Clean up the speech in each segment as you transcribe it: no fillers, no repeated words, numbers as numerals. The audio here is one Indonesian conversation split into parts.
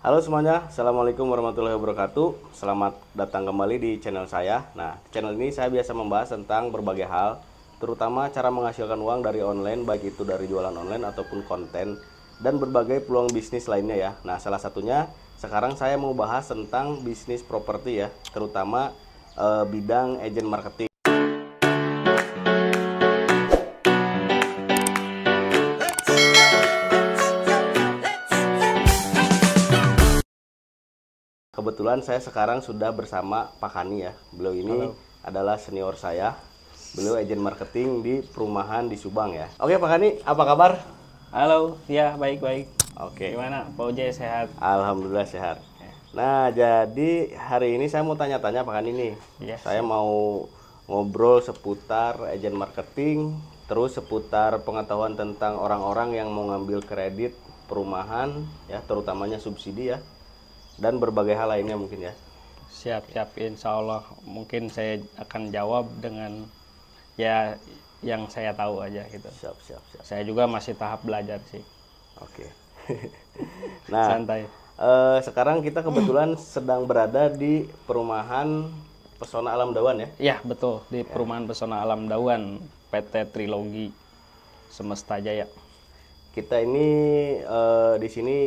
Halo semuanya, Assalamualaikum warahmatullahi wabarakatuh. Selamat datang kembali di channel saya. Nah, di channel ini saya biasa membahas tentang berbagai hal, terutama cara menghasilkan uang dari online, baik itu dari jualan online ataupun konten, dan berbagai peluang bisnis lainnya ya. Nah, salah satunya sekarang saya mau bahas tentang bisnis properti ya, terutama bidang agent marketing. Kebetulan saya sekarang sudah bersama Pak Kani ya. Beliau ini adalah senior saya. Beliau agen marketing di perumahan di Subang ya. Oke Pak Kani, apa kabar? Halo, ya baik-baik. Oke. Gimana, Pak Uje sehat? Alhamdulillah sehat. Nah, jadi hari ini saya mau tanya-tanya Pak Kani nih. Iya, Saya mau ngobrol seputar agen marketing, terus seputar pengetahuan tentang orang-orang yang mau ngambil kredit perumahan ya, terutamanya subsidi ya. Dan berbagai hal lainnya mungkin ya. Siap-siap, insya Allah. Mungkin saya akan jawab dengan ya yang saya tahu aja gitu. Siap, siap, siap. Saya juga masih tahap belajar sih. Oke. Nah, Santai. sekarang kita kebetulan sedang berada di perumahan Pesona Alam Dawan ya. Ya, betul. Di Perumahan Pesona Alam Dawan, PT Trilogi Semesta Jaya. Kita ini di sini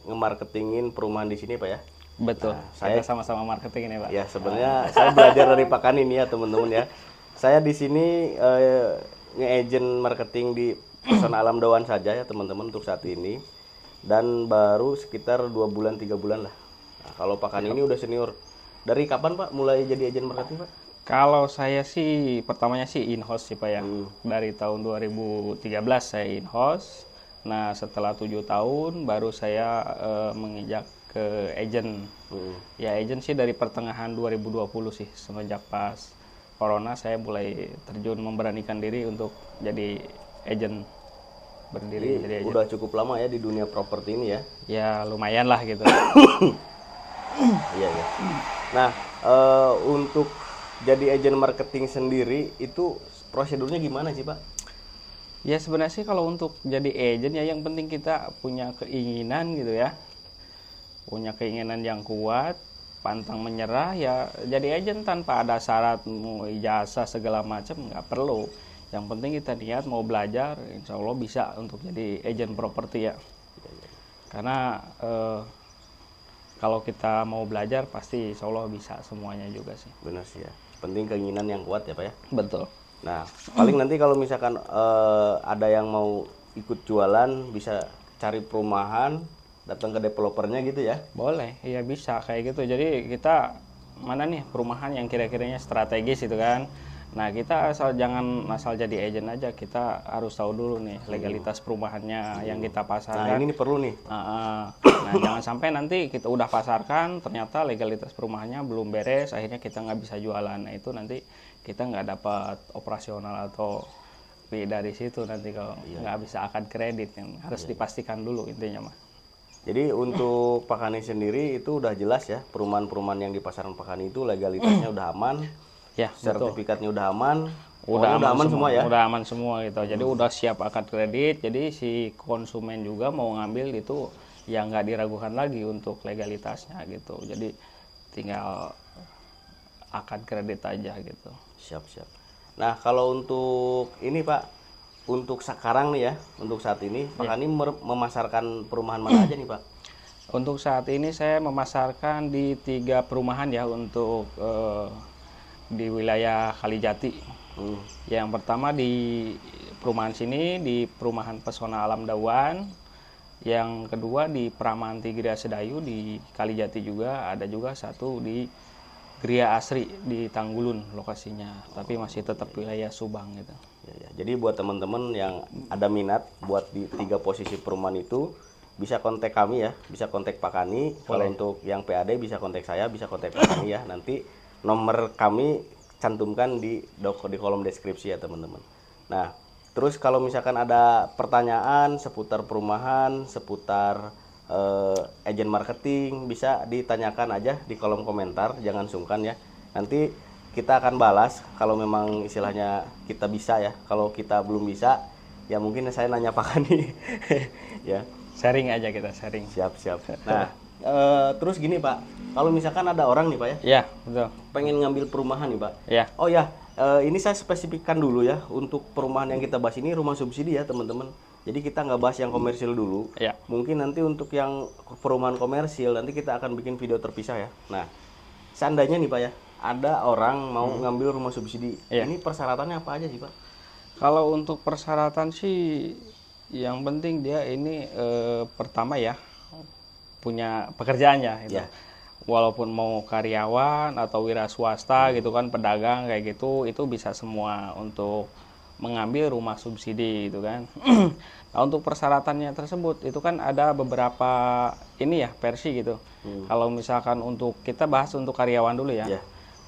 nge-marketingin perumahan di sini Pak ya. Betul. saya- Kita sama-sama marketing ini, Pak. Ya, sebenarnya saya belajar dari Pak Kani nih ya teman-teman ya. Saya di sini nge-agent marketing di Pesona Alam Dawan saja ya teman-teman untuk saat ini. Dan baru sekitar 2 bulan 3 bulan lah. Nah, kalau Pak Kani ini udah senior. Dari kapan Pak mulai jadi agen marketing Pak? Kalau saya sih pertamanya sih in-house sih Pak ya. Dari tahun 2013 saya in-house. Nah, setelah 7 tahun baru saya menginjak ke agent. Ya, agent sih dari pertengahan 2020 sih, semenjak pas corona saya mulai terjun memberanikan diri untuk jadi agent. Berdiri jadi agent. Udah cukup lama ya di dunia properti ini ya. Ya, lumayan lah gitu. Iya ya. Nah, untuk jadi agen marketing sendiri itu prosedurnya gimana sih Pak? Ya, sebenarnya sih kalau untuk jadi agent ya yang penting kita punya keinginan gitu ya. Punya keinginan yang kuat, pantang menyerah ya. Jadi agent tanpa ada syarat mau ijazah segala macam nggak perlu. Yang penting kita niat mau belajar, insya Allah bisa untuk jadi agent properti ya. Karena kalau kita mau belajar pasti insya Allah bisa semuanya juga sih. Benar sih ya. Penting keinginan yang kuat ya Pak ya. Betul. Nah, paling nanti kalau misalkan ada yang mau ikut jualan bisa cari perumahan, datang ke developernya gitu ya. Boleh, iya bisa kayak gitu. Jadi kita mana nih perumahan yang kira-kiranya strategis itu kan. Nah, kita jangan asal jadi agent aja, kita harus tahu dulu nih legalitas perumahannya yang kita Nah, pasarkan. ini perlu nih. Nah, jangan sampai nanti kita udah pasarkan, ternyata legalitas perumahannya belum beres, akhirnya kita nggak bisa jualan. Nah, itu nanti kita nggak dapat operasional atau fee dari situ nanti kalau nggak bisa akad kredit yang harus dipastikan dulu intinya mah. Jadi untuk Pak Kani sendiri itu udah jelas ya, perumahan-perumahan yang di pasaran Pak Kani itu legalitasnya udah aman, Ya, betul. sertifikatnya udah aman, Udah pokoknya udah aman semua ya. Udah aman semua gitu. Jadi udah siap akad kredit. Jadi si konsumen juga mau ngambil itu ya nggak diragukan lagi untuk legalitasnya gitu. Jadi tinggal akad kredit aja gitu. Siap, siap. Nah, kalau untuk ini Pak, untuk sekarang nih ya, untuk saat ini Pak Kani memasarkan perumahan mana aja nih Pak? Untuk saat ini saya memasarkan di 3 perumahan ya untuk di wilayah Kalijati. Yang pertama di perumahan sini di Perumahan Pesona Alam Dawan. Yang kedua di Perumahan Tigria Sedayu di Kalijati juga, ada juga satu di Gria Asri di Tanggulun lokasinya, tapi masih tetap wilayah Subang gitu. Ya. Jadi buat teman-teman yang ada minat buat di 3 posisi perumahan itu bisa kontak kami ya, bisa kontak Pak Kani. Kalau untuk yang PAD bisa kontak saya, bisa kontak Pak Kani ya. Nanti nomor kami cantumkan di kolom deskripsi ya teman-teman. Nah, terus kalau misalkan ada pertanyaan seputar perumahan, seputar agen marketing, bisa ditanyakan aja di kolom komentar, jangan sungkan ya. Nanti kita akan balas kalau memang istilahnya kita bisa ya. Kalau kita belum bisa, ya mungkin saya nanya Pak Kani. Ya, Sharing aja kita sharing. siap. Nah, Terus gini Pak, kalau misalkan ada orang nih Pak ya, Ya, betul. pengen ngambil perumahan nih Pak. Ya. Oh ya, ini saya spesifikkan dulu ya, untuk perumahan yang kita bahas ini rumah subsidi ya teman-teman. Jadi kita nggak bahas yang komersil dulu. Ya. Mungkin nanti untuk yang perumahan komersil nanti kita akan bikin video terpisah ya. Nah, seandainya nih Pak ya, ada orang mau ngambil rumah subsidi, Ya. ini persyaratannya apa aja sih Pak? Kalau untuk persyaratan sih yang penting dia ini pertama ya punya pekerjaannya itu. Ya. Walaupun mau karyawan atau wira swasta gitu kan, pedagang kayak gitu, itu bisa semua untuk mengambil rumah subsidi gitu kan. Nah, untuk persyaratannya tersebut itu kan ada beberapa ini ya versi gitu. Kalau misalkan untuk kita bahas untuk karyawan dulu ya. Ya.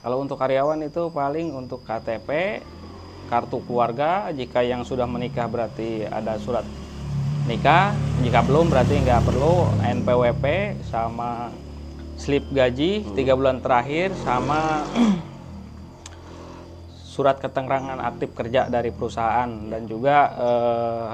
Kalau untuk karyawan itu paling untuk KTP, kartu keluarga, jika yang sudah menikah berarti ada surat nikah, jika belum berarti nggak perlu, NPWP sama slip gaji 3 bulan terakhir sama surat keterangan aktif kerja dari perusahaan dan juga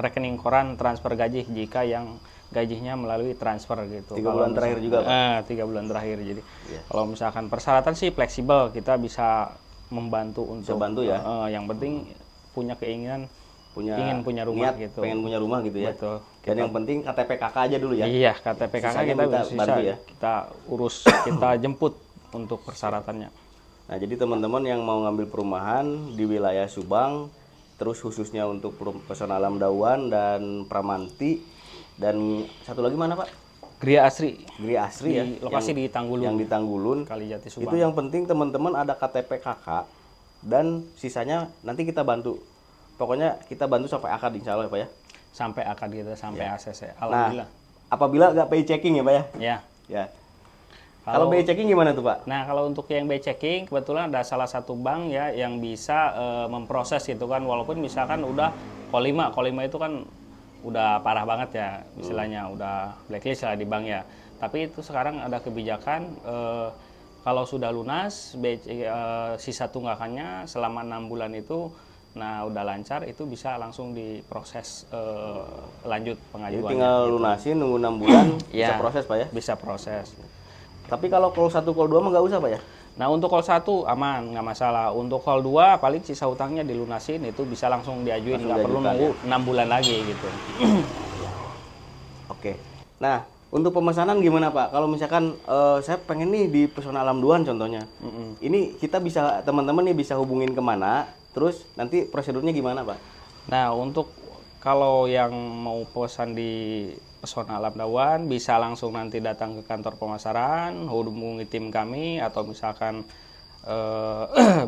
rekening koran transfer gaji jika yang gajinya melalui transfer gitu. 3 bulan terakhir juga Pak? 3 bulan terakhir. Jadi Ya. kalau misalkan persyaratan sih fleksibel, kita bisa membantu untuk bantu ya? yang penting punya keinginan punya ingin punya rumah niat, gitu. pengen punya rumah gitu ya. Betul. Dan yang penting KTP kakak aja dulu ya. Iya, KTP kakak Sisanya kita minta bisa bantu ya? kita urus, kita jemput untuk persyaratannya. Nah, jadi teman-teman yang mau ngambil perumahan di wilayah Subang, terus khususnya untuk pesona alam Dauan dan Pramanti, dan satu lagi mana Pak? Gria Asri Gri Asri di ya. lokasi di Tanggulun. Yang di Tanggulun. Kalijati Subang. Itu yang penting teman-teman ada KTP kakak dan sisanya nanti kita bantu. Pokoknya kita bantu sampai akad insya Allah ya Pak ya. Sampai akad kita sampai ACC. Nah, Alhamdulillah. apabila nggak pay checking ya Pak ya? Ya. Ya. Kalau pay checking gimana tuh Pak? Nah, kalau untuk yang by checking kebetulan ada salah satu bank ya yang bisa memproses gitu kan, walaupun misalkan udah Kolima itu kan udah parah banget ya, istilahnya udah blacklist lah di bank ya. Tapi itu sekarang ada kebijakan kalau sudah lunas sisa tunggakannya selama 6 bulan itu, nah udah lancar, itu bisa langsung diproses lanjut Jadi pengajuannya. tinggal lunasin nunggu 6 bulan bisa Ya. proses Pak ya. Bisa proses. Tapi kalau call 1 call 2 mah nggak usah Pak ya? Nah, untuk call 1 aman, nggak masalah. Untuk call 2 paling sisa utangnya dilunasin, itu bisa langsung diajuin, Langsung nggak perlu diajukan, nunggu 6 bulan lagi gitu. Oke. Nah, untuk pemesanan gimana Pak? Kalau misalkan saya pengen nih di Pesona Alam Duan contohnya. Ini kita bisa, teman-teman nih bisa hubungin kemana? Terus nanti prosedurnya gimana Pak? Nah, untuk kalau yang mau pesan di Pesona Alam Dauan bisa langsung nanti datang ke kantor pemasaran, hubungi tim kami, atau misalkan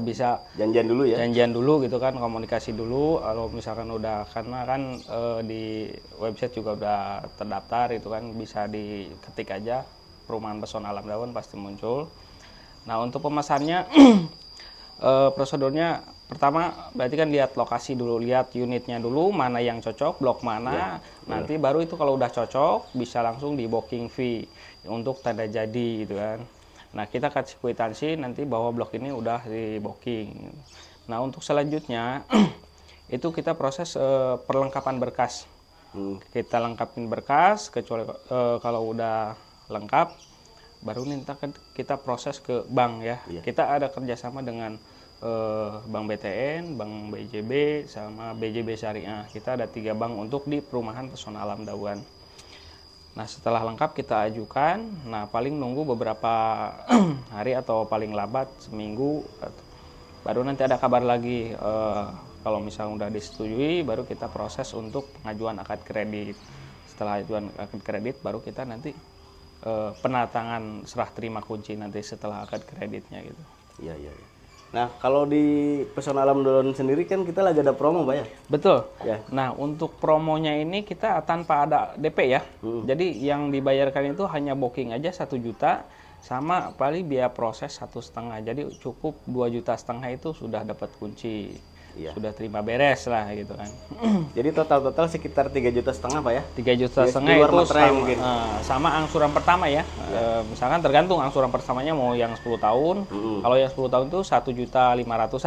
bisa Janjian dulu ya? janjian dulu gitu kan, komunikasi dulu. Kalau misalkan udah, karena kan di website juga udah terdaftar itu kan, bisa diketik aja Perumahan Pesona Alam Dauan pasti muncul. Nah, untuk pemesannya prosedurnya pertama berarti kan lihat lokasi dulu, lihat unitnya dulu, mana yang cocok, blok mana. Nanti baru itu kalau udah cocok bisa langsung di booking fee untuk tanda jadi gitu kan. Nah, kita kasih kwitansi nanti bahwa blok ini udah di booking. Nah, untuk selanjutnya itu kita proses perlengkapan berkas. Kita lengkapin berkas, kecuali kalau udah lengkap baru minta kita proses ke bank ya. Kita ada kerjasama dengan Bank BTN, Bank BJB, sama BJB Syariah. Kita ada 3 bank untuk di Perumahan Pesona Alam Dauan. Nah, setelah lengkap kita ajukan, nah paling nunggu beberapa hari atau paling lambat seminggu, baru nanti ada kabar lagi. Kalau misalnya udah disetujui, baru kita proses untuk pengajuan akad kredit. Setelah ajuan akad kredit, baru kita nanti penatangan serah terima kunci nanti setelah akad kreditnya gitu. Iya, iya. Nah, kalau di Pesona Alam Dauan sendiri kan kita lagi ada promo Pak ya? Betul. Ya. Nah, untuk promonya ini kita tanpa ada DP ya. Jadi yang dibayarkan itu hanya booking aja 1 juta, sama paling biaya proses 1,5. Jadi cukup 2,5 juta itu sudah dapat kunci. Iya. Sudah terima beres lah gitu kan. Jadi total sekitar 3,5 juta Pak ya? 3,5 juta Yes, di luar itu materai sama, mungkin. sama angsuran pertama ya. Misalkan tergantung angsuran pertamanya mau yang 10 tahun. Kalau yang 10 tahun itu 1,5 juta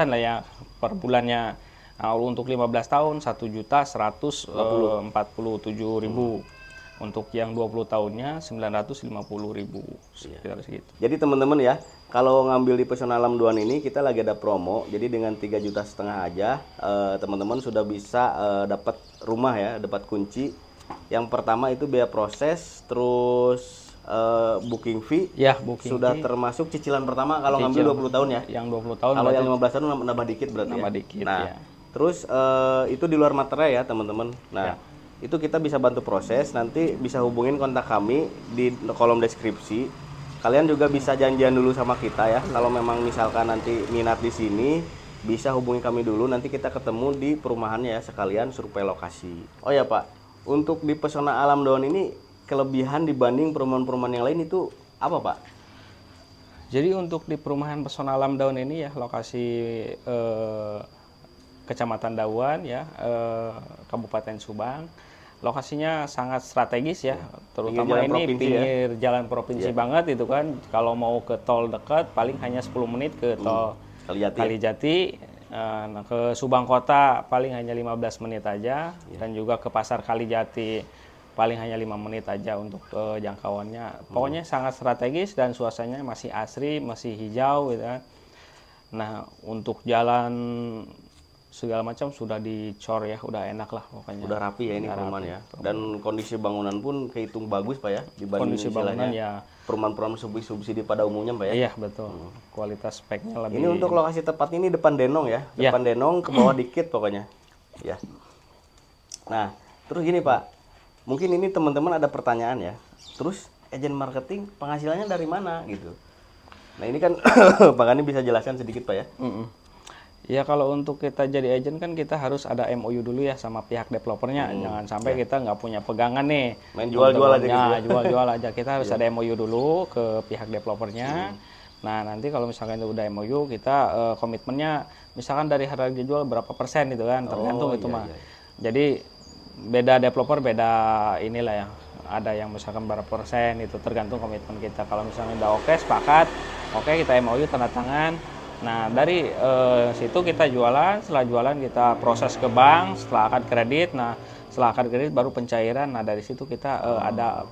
lah ya per bulannya. Nah, untuk 15 tahun 1,147.000. Untuk yang 20 tahunnya 950.000 sekitar segitu. Jadi teman-teman ya, kalau ngambil di Pesona Alam Doan ini kita lagi ada promo. Jadi dengan 3,5 juta aja teman-teman sudah bisa dapat rumah ya, dapat kunci. Yang pertama itu biaya proses, terus booking fee. Ya, booking sudah fee. Termasuk cicilan pertama kalau ngambil 20 tahun ya. Yang 20 tahun. Kalau yang 15 tahun nambah dikit berarti nambah ya. dikit, Nah, ya. Terus itu di luar materai ya teman-teman. Nah, itu kita bisa bantu proses, nanti bisa hubungin kontak kami di kolom deskripsi. Kalian juga bisa janjian dulu sama kita ya. Kalau memang misalkan nanti minat di sini, bisa hubungi kami dulu. Nanti kita ketemu di perumahannya ya, sekalian survei lokasi. Oh ya Pak, untuk di Pesona Alam Doan ini kelebihan dibanding perumahan-perumahan yang lain itu apa Pak? Jadi untuk di perumahan Pesona Alam Daun ini ya, lokasi Kecamatan Dawan ya, Kabupaten Subang. Lokasinya sangat strategis ya, terutama ini pinggir jalan provinsi banget itu kan. Kalau mau ke tol dekat paling hanya 10 menit ke tol Kalijati. Nah, ke Subang Kota paling hanya 15 menit aja, dan juga ke Pasar Kalijati paling hanya 5 menit aja untuk jangkauannya. Pokoknya sangat strategis dan suasananya masih asri, masih hijau gitu kan. Nah, untuk jalan segala macam sudah dicor ya, udah enak lah pokoknya. Udah rapi ya ini perumahan ya. Dan kondisi bangunan pun kehitung bagus Pak ya, dibanding kondisi bangunan ya perumahan-perumahan subsidi pada umumnya Pak ya. Iya betul. Kualitas speknya lebih. Ini untuk lokasi tepat ini depan Denong ya, depan Denong ke bawah dikit pokoknya. Ya. Nah, terus gini Pak, mungkin ini teman-teman ada pertanyaan ya. Terus agen marketing penghasilannya dari mana gitu? Nah ini kan Pak Gani bisa jelaskan sedikit Pak ya. Ya kalau untuk kita jadi agent kan kita harus ada MOU dulu ya sama pihak developernya. Jangan sampai kita nggak punya pegangan nih. Main jual-jual aja gitu. Jual-jual aja. Kita harus ada MOU dulu ke pihak developernya. Nah nanti kalau misalkan itu udah MOU, kita komitmennya misalkan dari harga jual berapa persen gitu kan. Tergantung itu mah. Jadi beda developer beda inilah ya. Ada yang misalkan berapa persen itu tergantung komitmen kita. Kalau misalnya udah oke, sepakat, oke kita MOU tanda tangan. Nah dari situ kita jualan, setelah jualan kita proses ke bank, setelah akad kredit. Nah setelah akad kredit baru pencairan. Nah dari situ kita ada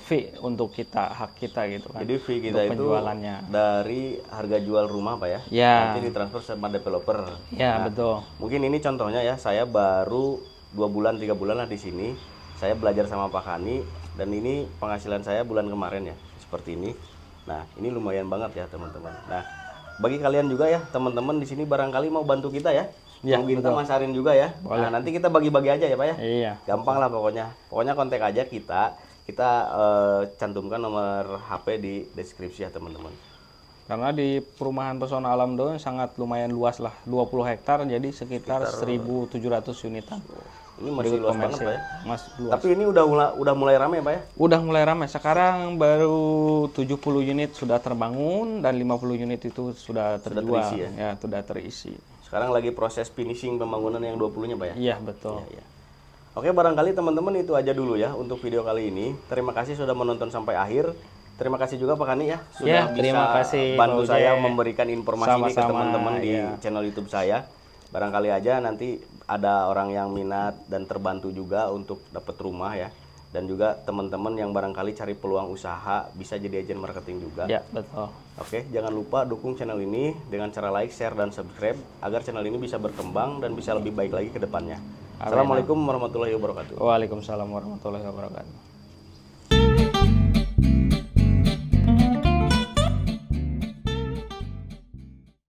fee untuk kita, hak kita gitu kan. Jadi fee kita itu penjualannya dari harga jual rumah Pak ya? Ya. Nanti ditransfer sama developer. Ya betul. Mungkin ini contohnya ya, saya baru 2 bulan 3 bulan lah di sini. Saya belajar sama Pak Kani dan ini penghasilan saya bulan kemarin ya, seperti ini. Nah ini lumayan banget ya teman-teman. Nah bagi kalian juga ya teman-teman di sini barangkali mau bantu kita ya, mau kita masarin juga ya. Nah nanti kita bagi-bagi aja ya Pak ya. Iya. Gampang lah pokoknya kontak aja kita cantumkan nomor HP di deskripsi ya teman-teman. Karena di perumahan Pesona Alam Daun sangat lumayan luas lah, 20 hektar, jadi sekitar 1.700 unitan. Ini masih luas banget Pak ya. Masih luas. Tapi ini udah mulai ramai Pak ya? Udah mulai ramai. Sekarang baru 70 unit sudah terbangun dan 50 unit itu sudah terjual. Terisi, ya, sudah terisi. Sekarang lagi proses finishing pembangunan yang 20-nya Pak ya? Iya, betul. Iya. Oke, barangkali teman-teman itu aja dulu ya untuk video kali ini. Terima kasih sudah menonton sampai akhir. Terima kasih juga Pak Kani ya sudah terima bisa kasih, bantu saya memberikan informasi ini ke teman-teman di ya. channel YouTube saya. Barangkali aja nanti ada orang yang minat dan terbantu juga untuk dapat rumah ya. Dan juga teman-teman yang barangkali cari peluang usaha bisa jadi agen marketing juga. Ya, betul. Oke, jangan lupa dukung channel ini dengan cara like, share, dan subscribe agar channel ini bisa berkembang dan bisa lebih baik lagi ke depannya. Assalamualaikum warahmatullahi wabarakatuh. Waalaikumsalam warahmatullahi wabarakatuh.